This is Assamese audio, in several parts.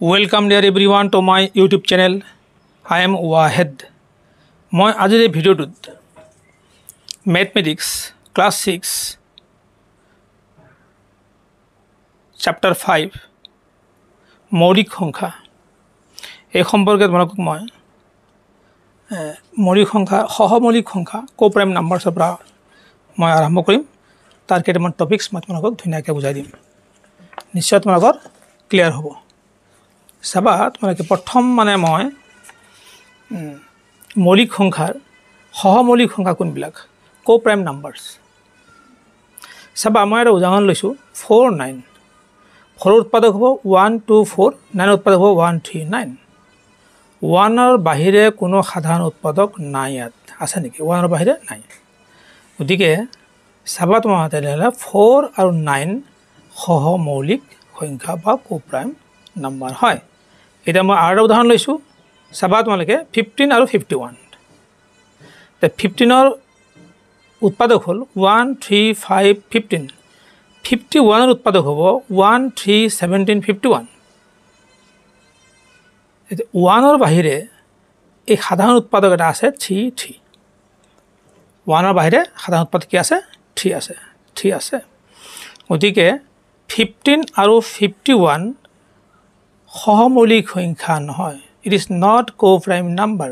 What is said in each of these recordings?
Welcome dear everyone to my YouTube channel. I am Wahed. মই আজিৰ এই ভিডিঅ'টোত Mathematics Class 6 Chapter 5 মৌলিক সংখ্যা এই সম্পৰ্কে আপোনালোকক মই মৌলিক সংখ্যা সহমৌলিক সংখ্যা কোপ্ৰাইম নাম্বাৰছৰ পৰা মই আৰম্ভ কৰিম তাৰ কেইটামান টপিকছ মই আপোনালোকক ধুনীয়াকৈ বুজাই দিম নিশ্চয় তোমালোকৰ ক্লিয়াৰ হ'ব চাবা তোমালোকে প্ৰথম মানে মই মৌলিক সংখ্যাৰ সহমৌলিক সংখ্যা কোনবিলাক কোপ্ৰাইম নাম্বাৰছ চাবা মই এটা উদাহৰণ লৈছোঁ 4 9 4 উৎপাদক হ'ব 1 2 4 9 উৎপাদক হ'ব 1 3 9 1ৰ বাহিৰে কোনো সাধাৰণ উৎপাদক নাই ইয়াত আছে নেকি 1ৰ বাহিৰে নাই গতিকে চাবা তোমাৰ তেতিয়াহ'লে 4 আৰু 9 সহমৌলিক সংখ্যা বা কোপ্ৰাইম নাম্বাৰ হয় এটা মই আৰু উদাহৰণ লৈছোঁ চাবা তোমালোকে 15 আৰু 51 তে 15ৰ উৎপাদক হ'ল 1 3 5 15 51ৰ উৎপাদক হ'ব 1 3 17 51 এতে 1ৰ বাহিৰে এই সাধাৰণ উৎপাদক এটা আছে 3 3 1ৰ বাহিৰে সাধাৰণ উৎপাদক কি আছে 3 আছে গতিকে 15 আৰু 51 সহমৌলিক সংখ্যা নহয় it is not co-prime number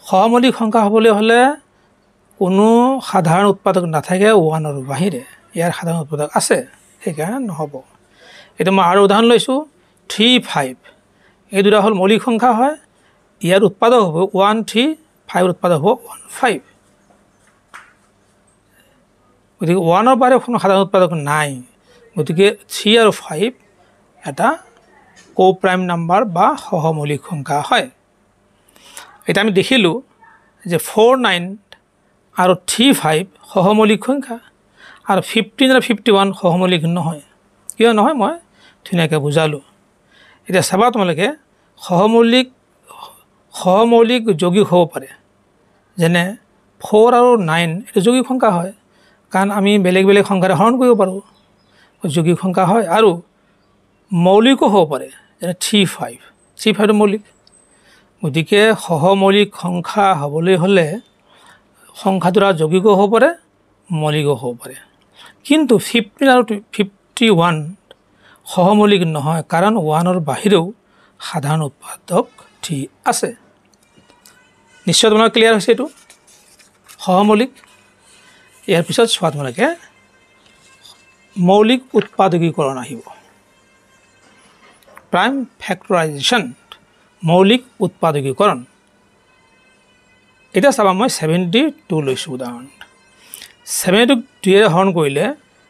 সহমৌলিক সংখ্যা হ'বলৈ হলে কোনো সাধাৰণ উৎপাদক নাথাকে 1ৰ বাহিৰে ইয়াৰ সাধাৰণ উৎপাদক আছে সেইকাৰণে নহব এটা মই আৰু উদাহৰণ লৈছোঁ 3 5 এই দুটা হল মৌলিক সংখ্যা হয় ইয়াৰ উৎপাদক হ'ব 1 3 5ৰ উৎপাদক হ'ব 1 5 গতিকে 1ৰ বাহিৰে কোনো সাধাৰণ উৎপাদক নাই গতিকে 3 আৰু 5 এটা কোপ্ৰাইম নাম্বাৰ বা সহমৌলিক সংখ্যা হয় এটা আমি দেখিলোঁ যে 4 9 আৰু 3 5 সহমৌলিক সংখ্যা আৰু 15 আৰু 51 সহমৌলিক নহয় কিয় নহয় মই ধুনীয়াকৈ বুজালোঁ এতিয়া চাবা তোমালোকে সহমৌলিক যৌগিক হ'ব পাৰে যেনে 4 আৰু 9 এটা যৌগিক সংখ্যা হয় কাৰণ আমি বেলেগ বেলেগ সংখ্যাৰে হৰণ কৰিব পাৰোঁ যৌগিক সংখ্যা হয় আৰু মৌলিকো হ'ব পাৰে যেনে 3 5 মৌলিক গতিকে সহমৌলিক সংখ্যা হ'বলৈ হ'লে সংখ্যাটোৰ যৌগিকো হ'ব পাৰে মৌলিকো হ'ব পাৰে কিন্তু 15 আৰু 51 সহমৌলিক নহয় কাৰণ 1ৰ বাহিৰেও সাধাৰণ উৎপাদক 3 আছে নিশ্চয় তোমাৰ ক্লিয়াৰ হৈছে এইটো সহমৌলিক ইয়াৰ পিছত চোৱা তোমালোকে মৌলিক উৎপাদকীকৰণ আহিব প্ৰাইম ফেক্টৰাইজেশ্যন মৌলিক উৎপাদকীকৰণ এটা চাবা মই 72 লৈছোঁ উদাহৰণ 72 2 হৰণ কৰিলে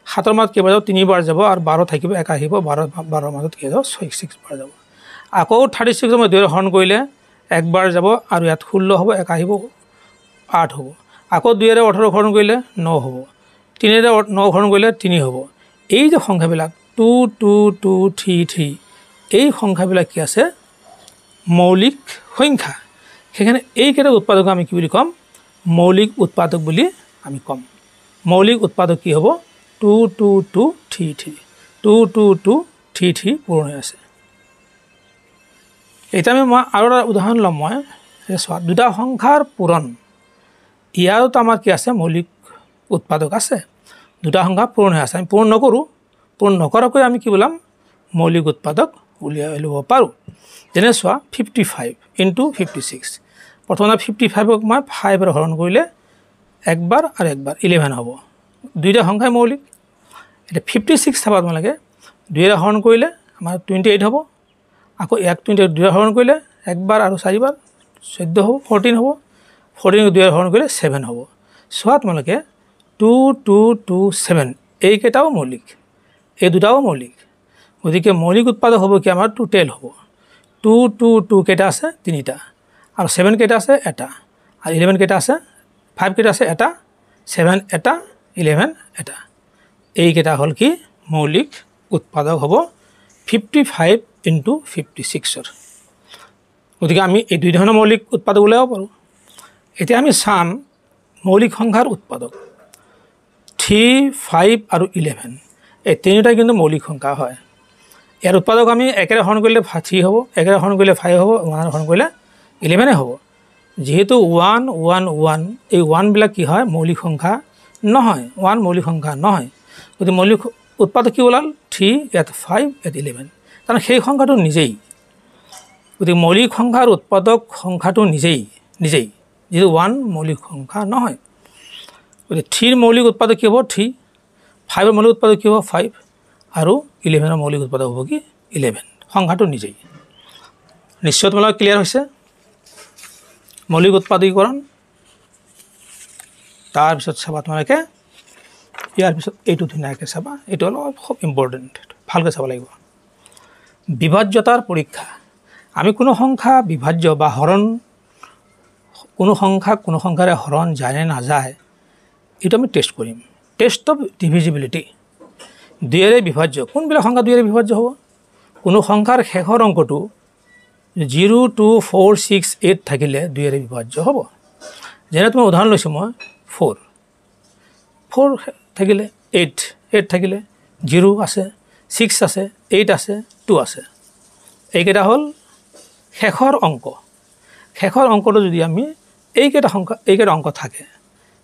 7ৰ মাজত কেইবাৰ যাব 3 বাৰ যাব আৰু 12 থাকিব 1 আহিব 12ৰ মাজত কেই যাব 6 বাৰ যাব আকৌ 36 মই 2 হৰণ কৰিলে 1 বাৰ যাব আৰু ইয়াত 16 হ'ব 1 আহিব 8 হ'ব আকৌ 2 ৰে 18 হৰণ কৰিলে 9 হ'ব 3 ৰে 9 হৰণ কৰিলে 3 হ'ব এই যে সংখ্যাবিলাক 2 2 2 3 3 এই সংখ্যাবিলাক কি আছে মৌলিক সংখ্যা সেখানে এই কেইটা উৎপাদক আমি কি বুলি কম মৌলিক উৎপাদক বুলি আমি কম মৌলিক উৎপাদক কি হ'ব 2 2 2 3 3 2 2 2 3 3 পূৰণ হৈ আছে এটা আমি মই আৰু এটা উদাহৰণ ল'ম মই চোৱা দুটা সংখ্যাৰ পূৰণ ইয়াতো আমাৰ কি আছে মৌলিক উৎপাদক আছে দুটা সংখ্যা পূৰণ হৈ আছে আমি পূৰণ নকৰোঁ পূৰণ নকৰাকৈ আমি কি বলাম মৌলিক উৎপাদক উলিয়াই ল'ব পাৰোঁ যেনে চোৱা 55 * 56 প্ৰথমে 55ক মই 5 ৰে হৰণ কৰিলে একবাৰ আৰু একবাৰ 11 হ'ব দুইটা সংখ্যাই মৌলিক এটা 56 চাবা তোমালোকে 2 ৰে হৰণ কৰিলে আমাৰ 28 হ'ব আকৌ 2 ৰে হৰণ কৰিলে একবাৰ আৰু 4 বাৰ 14 হ'ব 14 হ'ব 14ক 2 ৰে হৰণ কৰিলে 7 হ'ব চোৱা তোমালোকে 2 2 2 7 এই কেইটাও মৌলিক এই দুটাও মৌলিক গতিকে মৌলিক উৎপাদক হ'ব কি আমাৰ টোটেল হ'ব 2 2 2 কেইটা আছে 3টা আৰু 7 কেইটা আছে এটা আৰু 11 কেইটা আছে 5 কেইটা আছে এটা 7 এটা 11 এটা এই কেইটা হ'ল কি মৌলিক উৎপাদক হ'ব 55 * 56ৰ গতিকে আমি এই দুই ধৰণৰ মৌলিক উৎপাদক উলিয়াব পাৰোঁ এতিয়া আমি চাম মৌলিক সংখ্যাৰ উৎপাদক 3 5 আৰু 11 এই তিনিটা কিন্তু মৌলিক সংখ্যা হয় ইয়াৰ উৎপাদক আমি 1 হৰণ কৰিলে 3 হ'ব, 1 হৰণ কৰিলে 5 হ'ব, 1 হৰণ কৰিলে 11 হ'ব। যেহেতু 1 1 1 এই 1 বিলাক কি হয় মৌলিক সংখ্যা নহয়, 1 মৌলিক সংখ্যা নহয়। গতিকে মৌলিক উৎপাদক কি ওলাল 3, ইয়াত 5, ইয়াত 11, কাৰণ সেই সংখ্যাটো নিজেই। গতিকে মৌলিক সংখ্যাৰ উৎপাদক সংখ্যাটো নিজেই যেহেতু 1 মৌলিক সংখ্যা নহয়। গতিকে 3 মৌলিক উৎপাদক কি হ'ব 3, 5 মৌলিক উৎপাদক কি হ'ব 5, আৰু 11 মৌলিক উৎপাদক হ'ব কি 11, সংখ্যাটো নিজেই। নিশ্চয় তোমালোকৰ ক্লিয়াৰ হৈছে মৌলিক উৎপাদকীকৰণ। তাৰপিছত চাবা তোমালোকে ইয়াৰ পিছত এইটো ধুনীয়াকৈ চাবা, এইটো অলপ খুব ইম্পৰ্টেণ্ট, ভালকৈ চাব লাগিব। বিভাজ্যতাৰ পৰীক্ষা। আমি কোনো সংখ্যা বিভাজ্য বা হৰণ, কোনো সংখ্যাৰে হৰণ যায় নে নাযায় এইটো আমি টেষ্ট কৰিম। Taste of divisibility. 2ৰে বিভাজ্য, কোনবিলাক সংখ্যা 2ৰে বিভাজ্য হ'ব? কোনো সংখ্যাৰ শেষৰ অংকটো 0 2 4 6 8 থাকিলে 2ৰে বিভাজ্য হ'ব। যেনে তোমাৰ উদাহৰণ লৈছোঁ মই 4 থাকিলে 8 থাকিলে 0 আছে, 6 আছে, 8 আছে, 2 আছে। এইকেইটা হ'ল শেষৰ অংক। শেষৰ অংকটো যদি আমি এইকেইটা অংক থাকে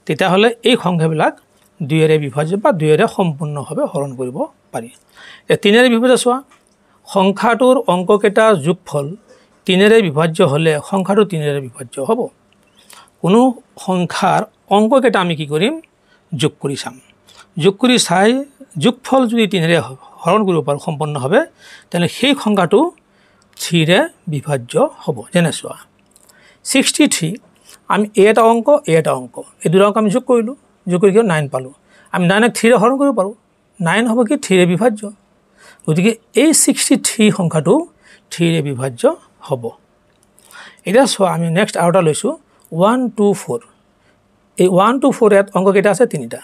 তেতিয়াহ'লে এই সংখ্যাবিলাক 2ৰে বিভাজ্য বা 2ৰে সম্পূৰ্ণভাৱে হৰণ কৰিব পাৰি। 3ৰে বিভাজ্য চোৱা, সংখ্যাটোৰ অংককেইটাৰ যোগফল 3ৰে বিভাজ্য হ'লে সংখ্যাটো 3ৰে বিভাজ্য হ'ব। কোনো সংখ্যাৰ অংককেইটা আমি কি কৰিম যোগ কৰি চাম, যোগ কৰি চাই যোগফল যদি 3ৰে হৰণ কৰিব পাৰোঁ সম্পূৰ্ণভাৱে তেনে সেই সংখ্যাটো 3ৰে বিভাজ্য হ'ব। যেনে চোৱা 63, আমি এটা অংক এই দুটা অংক আমি যোগ কৰিলোঁ, যোগ কৰি 9 পালোঁ। আমি 9ক 3ৰে হৰণ কৰিব পাৰোঁ, 9 হ'ব কি 3ৰে বিভাজ্য। গতিকে এই 63 সংখ্যাটো 3ৰে বিভাজ্য হ'ব। এতিয়া চোৱা আমি নেক্সট আৰু এটা লৈছোঁ 1 2 4। এই 1 2 4 ইয়াত অংককেইটা আছে 3টা,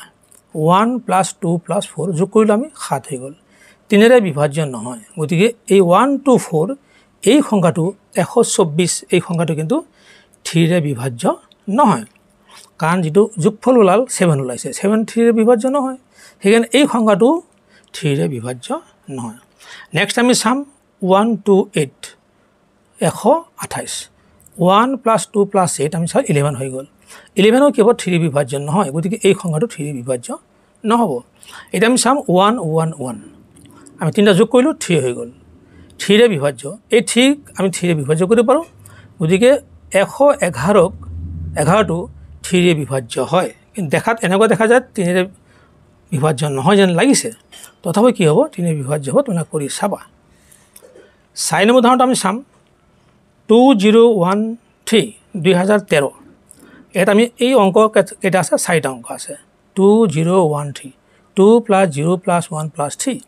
1 + 2 + 4 যোগ কৰিলোঁ আমি 7 হৈ গ'ল, 3ৰে বিভাজ্য নহয়। গতিকে এই 1 2 4 এই সংখ্যাটো 124 এই সংখ্যাটো কিন্তু 3ৰে বিভাজ্য নহয়, কাৰণ যিটো যোগফল ওলাল 7 ওলাইছে, 7 3ৰে বিভাজ্য নহয়, সেইকাৰণে এই সংখ্যাটো 3ৰে বিভাজ্য নহয়। নেক্সট আমি চাম 1 2 8 128, 1 + 2 + 8 আমি চাওঁ 11 হৈ গ'ল, 11ও কি হ'ব 3ৰে বিভাজ্য নহয়। গতিকে এই সংখ্যাটো 3ৰে বিভাজ্য নহ'ব। এতিয়া আমি চাম 1 1 1, আমি 3টা যোগ কৰিলোঁ 3 হৈ গ'ল, 3ৰে বিভাজ্য। এই 3ক আমি 3ৰে বিভাজ্য কৰিব পাৰোঁ। গতিকে 111টো 3ৰে বিভাজ্য হয়, কিন্তু দেখাত এনেকুৱা দেখা যায় 3ৰে বিভাজ্য নহয় যেন লাগিছে, তথাপি কি হ'ব 3ৰে বিভাজ্য হ'ব। তোমালোকে কৰি চাবা। 4 নম্বৰ উদাহৰণটো আমি চাম 2013, 2013। ইয়াত আমি এই অংক কেইটা আছে 4টা অংক আছে, 2013, 2 + 0 + 1 + 3,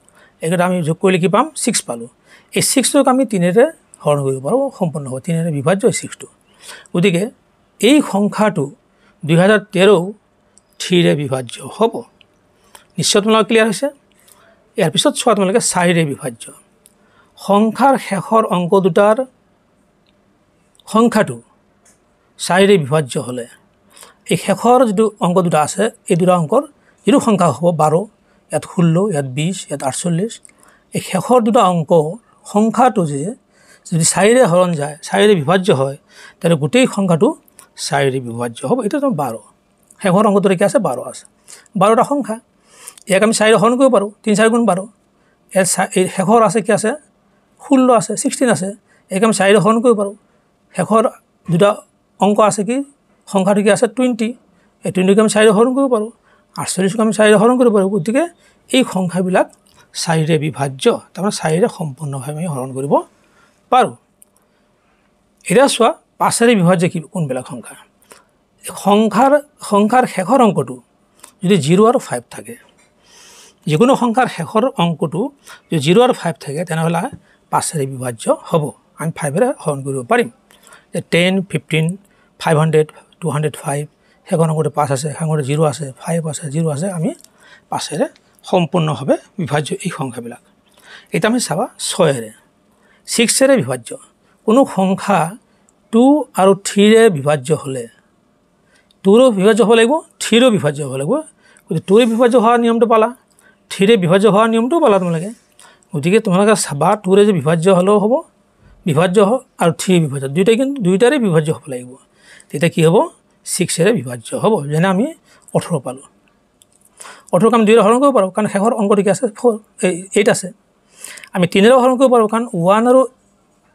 এইকেইটা আমি যোগ কৰিলে কি পাম 6 পালোঁ। এই 6টোক আমি 3ৰে হৰণ কৰিব পাৰোঁ সম্পূৰ্ণ হ'ব, 3ৰে বিভাজ্য এই 6টো। গতিকে এই সংখ্যাটো 2013ও 3ৰে বিভাজ্য হ'ব। নিশ্চয় তোমালোকৰ ক্লিয়াৰ হৈছে। ইয়াৰ পিছত চোৱা তোমালোকে 4ৰে বিভাজ্য। সংখ্যাৰ শেষৰ অংক দুটাৰ সংখ্যাটো 4ৰে বিভাজ্য হ'লে এই শেষৰ যিটো অংক দুটা আছে এই দুটা অংকৰ যিটো সংখ্যা হ'ব 12, ইয়াত 16, ইয়াত 20, ইয়াত 48, এই শেষৰ দুটা অংক সংখ্যাটো যদি 4ৰে হৰণ যায় 4ৰে বিভাজ্য হয় তেতিয়াহ'লে গোটেই সংখ্যাটো 4ৰে বিভাজ্য হ'ব। এইটো 12, শেষৰ অংকটোৰে কি আছে 12 আছে, 12টা সংখ্যা, ইয়াক আমি 4ৰে হৰণ কৰিব পাৰোঁ, 3 4 গুণ 12। ইয়াত এই শেষৰ আছে কি আছে 16 আছে, 16 আছে, ইয়াক আমি 4ৰে হৰণ কৰিব পাৰোঁ। শেষৰ দুটা অংক আছে কি সংখ্যাটো কি আছে 20, এই 20ক আমি 4ৰে হৰণ কৰিব পাৰোঁ, 48ক আমি 4ৰে হৰণ কৰিব পাৰোঁ। গতিকে এই সংখ্যাবিলাক 4ৰে বিভাজ্য, তাৰমানে 4ৰে সম্পূৰ্ণভাৱে আমি হৰণ কৰিব পাৰোঁ। এতিয়া চোৱা 5ৰে বিভাজ্য কি কোনবিলাক সংখ্যা? সংখ্যাৰ শেষৰ অংকটো যদি 0 আৰু 5 থাকে, যিকোনো সংখ্যাৰ শেষৰ অংকটো যদি 0 আৰু 5 থাকে তেনেহ'লে 5ৰে বিভাজ্য হ'ব, আমি 5ৰে হৰণ কৰিব পাৰিম। 10 15 500 205, শেষৰ অংকটো 5 আছে, শেষৰ 0 আছে, 5 আছে, 0 আছে, আমি 5ৰে সম্পূৰ্ণভাৱে বিভাজ্য এই সংখ্যাবিলাক। এতিয়া আমি চাবা 6ৰে 6ৰে বিভাজ্য। কোনো সংখ্যা 2 আৰু 3ৰে বিভাজ্য হ'লে 2ৰো বিভাজ্য হ'ব লাগিব, 3ৰো বিভাজ্য হ'ব লাগিব। গতিকে 2ৰে বিভাজ্য হোৱাৰ নিয়মটো পালা, 3ৰে বিভাজ্য হোৱাৰ নিয়মটোও পালা তোমালোকে। গতিকে তোমালোকে চাবা 2ৰে যে বিভাজ্য হ'লেও হ'ব, বিভাজ্য হ'ব আৰু 3 বিভাজ্য দুইটাই কিন্তু দুইটাৰে বিভাজ্য হ'ব লাগিব। তেতিয়া কি হ'ব 6ৰে বিভাজ্য হ'ব। যেনে আমি 18 পালোঁ। 18ক আমি 2ৰে হৰণ কৰিব পাৰোঁ কাৰণ শেষৰ অংকটো কি আছে 8 আছে। আমি 3ৰে হৰণ কৰিব পাৰোঁ কাৰণ 1 আৰু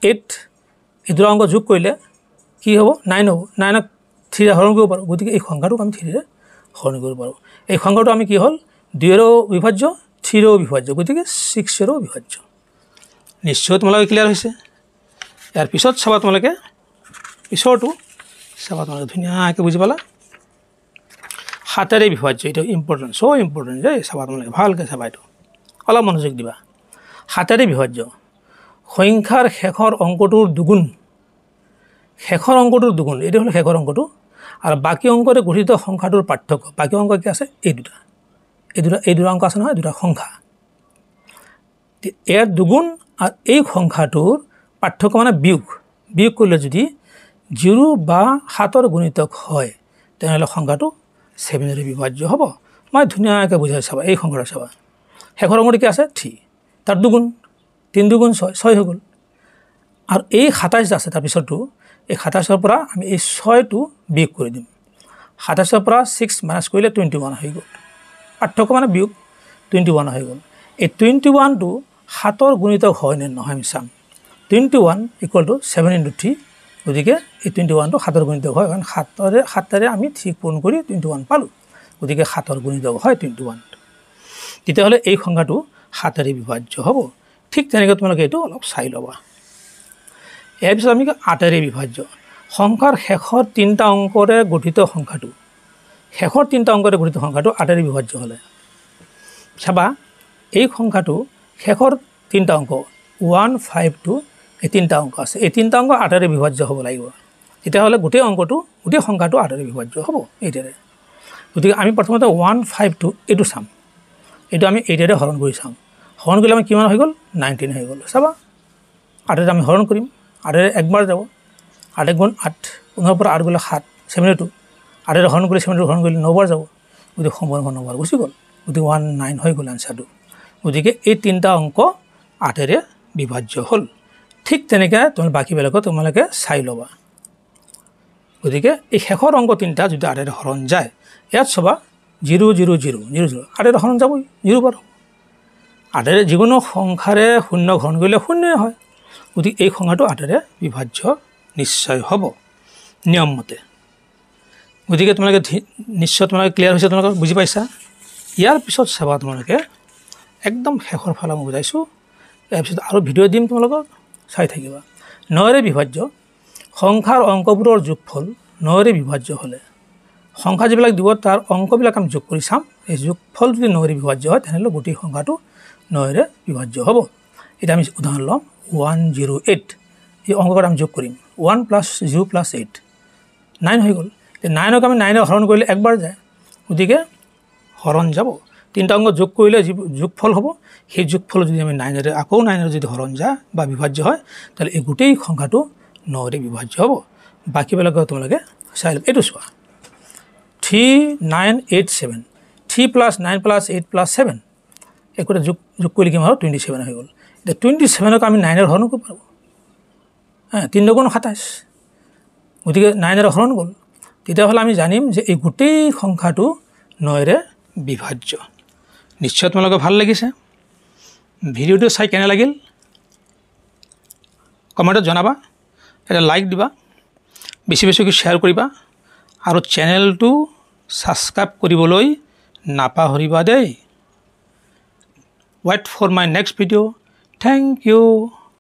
8 এই দুটা অংক যোগ কৰিলে কি হ'ব 9 হ'ব। 9ক 3ৰে হৰণ কৰিব পাৰোঁ। গতিকে এই সংখ্যাটোক আমি 3ৰে হৰণ কৰিব পাৰোঁ। এই সংখ্যাটো আমি কি হ'ল 2ৰেও বিভাজ্য 3ৰেও বিভাজ্য, গতিকে 6ৰেও বিভাজ্য। নিশ্চয় তোমালোকে ক্লিয়াৰ হৈছে। ইয়াৰ পিছত চাবা তোমালোকে পিছৰটো চাবা তোমালোকে ধুনীয়াকৈ বুজি পালা। 7ৰে বিভাজ্য, এইটো ইম্পৰ্টেণ্ট, চ' ইম্পৰ্টেণ্ট যে চাবা তোমালোকে ভালকৈ চাবা, এইটো অলপ মনোযোগ দিবা। 7ৰে বিভাজ্য সংখ্যাৰ শেষৰ অংকটোৰ দুগুণ, শেষৰ অংকটোৰ দুগুণ, এইটো হ'ল শেষৰ অংকটো আৰু বাকী অংকৰে গঠিত সংখ্যাটোৰ পাৰ্থক্য। বাকী অংক কি আছে এই দুটা অংক আছে নহয়, দুটা সংখ্যা, ইয়াৰ দুগুণ আৰু এই সংখ্যাটোৰ পাৰ্থক্য মানে বিয়োগ কৰিলে যদি 0 বা 7ৰ গুণিতক হয় তেনেহ'লে সংখ্যাটো 7ৰে বিভাজ্য হ'ব। মই ধুনীয়াকৈ বুজাই চাবা। এই সংখ্যাটো চাবা, শেষৰ অংকটো কি আছে 3, তাৰ দুগুণ 3 দুগুণ 6 হৈ গ'ল। আৰু এই 27 আছে তাৰপিছতো এই 27ৰ পৰা আমি এই 6টো বিয়োগ কৰি দিম। 27ৰ পৰা 6 মাইনাছ কৰিলে 21 হৈ গ'ল। পাৰ্থক্য মানে বিয়োগ 21 হৈ গ'ল। এই 21টো 7ৰ গুণিতক হয় নে নহয় আমি চাম। 21 = 7 × 3, গতিকে এই 21টো 7ৰ গুণিতক হয় কাৰণ 7ৰে আমি 3 পূৰণ কৰি 21 পালোঁ, গতিকে 7ৰ গুণিতক হয় 21। তেতিয়াহ'লে এই সংখ্যাটো 7ৰে বিভাজ্য হ'ব। ঠিক তেনেকৈ তোমালোকে এইটো অলপ চাই ল'বা। ইয়াৰ পিছত আমি 8ৰে বিভাজ্য সংখ্যাৰ শেষৰ 3টা অংকৰে গঠিত সংখ্যাটো, শেষৰ 3টা অংকৰে গঠিত সংখ্যাটো 8ৰে বিভাজ্য হ'লে চাবা এই সংখ্যাটো শেষৰ 3টা অংক 1, 5, 2 এই 3টা অংক আছে। এই 3টা অংক 8ৰে বিভাজ্য হ'ব লাগিব। তেতিয়াহ'লে গোটেই সংখ্যাটো 8ৰে বিভাজ্য হ'ব এইটোৰে। গতিকে আমি প্ৰথমতে 1, 5, 2 এইটো চাম। এইটো আমি 8ৰে হৰণ কৰি চাম। হৰণ কৰিলে আমি কিমান হৈ গ'ল 19 হৈ গ'ল। চাবা 8ৰে আমি হৰণ কৰিম, 8ৰে একবাৰ যাব, 8 × 8 15 পৰা 8 গ'লে 7, 72, 8ৰে হৰণ কৰি 72 হৰণ কৰিলে 9 বাৰ যাব, গতিকে সম্পূৰ্ণ 9 বাৰ গুচি গ'ল, গতিকে 19 হৈ গ'ল আনচাৰটো। গতিকে এই 3টা অংক 8ৰে বিভাজ্য হ'ল। ঠিক তেনেকৈ তুমি বাকীবিলাকো তোমালোকে চাই ল'বা। গতিকে এই শেষৰ অংক 3টা যদি 8ৰে হৰণ যায়, ইয়াত চাবা 0, 0, 0, 0, 0 8ৰে হৰণ যাবই 0 বাৰ। 8ৰে যিকোনো সংখ্যাৰে 0 হৰণ কৰিলে 0 হয়, গতিকে এই সংখ্যাটো 8ৰে বিভাজ্য নিশ্চয় হ'ব নিয়ম মতে। গতিকে তোমালোকে নিশ্চয় তোমালোকে ক্লিয়াৰ হৈছে, তোমালোকে বুজি পাইছা। ইয়াৰ পিছত চাবা তোমালোকে একদম শেষৰ ফালে মই বুজাইছোঁ। ইয়াৰ পিছত আৰু ভিডিঅ' দিম, তোমালোকক চাই থাকিবা। 9ৰে বিভাজ্য সংখ্যাৰ অংকবোৰৰ যোগফল 9ৰে বিভাজ্য হ'লে সংখ্যা যিবিলাক দিব তাৰ অংকবিলাক আমি যোগ কৰি চাম। এই যোগফল যদি 9ৰে বিভাজ্য হয় তেনেহ'লে গোটেই সংখ্যাটো 9ৰে বিভাজ্য হ'ব। এতিয়া আমি উদাহৰণ ল'ম 108, এই অংকত আমি যোগ কৰিম 1 + 0 + 8 9 হৈ গ'ল। এই 9ক আমি 9ৰে হৰণ কৰিলে একবাৰ যায়, গতিকে হৰণ যাব। 3টা অংক যোগ কৰিলে যি যোগফল হ'ব সেই যোগফল যদি আমি 9ৰে আকৌ 9ৰে যদি হৰণ যায় বা বিভাজ্য হয় তাহলে এই গোটেই সংখ্যাটো 9ৰে বিভাজ্য হ'ব। বাকীবিলাকক তোমালোকে চাই ল'ব। এইটো চোৱা 3, 9, 8, 7, 3 + 9 + 8 + 7 একোটা যোগ কৰিলে কিমান হ'ল 27 হৈ গ'ল। এতিয়া 27ক আমি 9ৰে হৰণ কৰিব পাৰোঁ। 3 × 27, গতিকে 9ৰে হৰণ গ'ল। তেতিয়াহ'লে আমি জানিম যে এই গোটেই সংখ্যাটো 9ৰে বিভাজ্য। নিশ্চয় তোমালোকৰ ভাল লাগিছে। ভিডিঅ'টো চাই কেনে লাগিল কমেণ্টত জনাবা, এটা লাইক দিবা, বেছিকৈ শ্বেয়াৰ কৰিবা আৰু চেনেলটো ছাবস্ক্ৰাইব কৰিবলৈ নাপাহৰিবা দেই। Wait for my next video'. Thank U.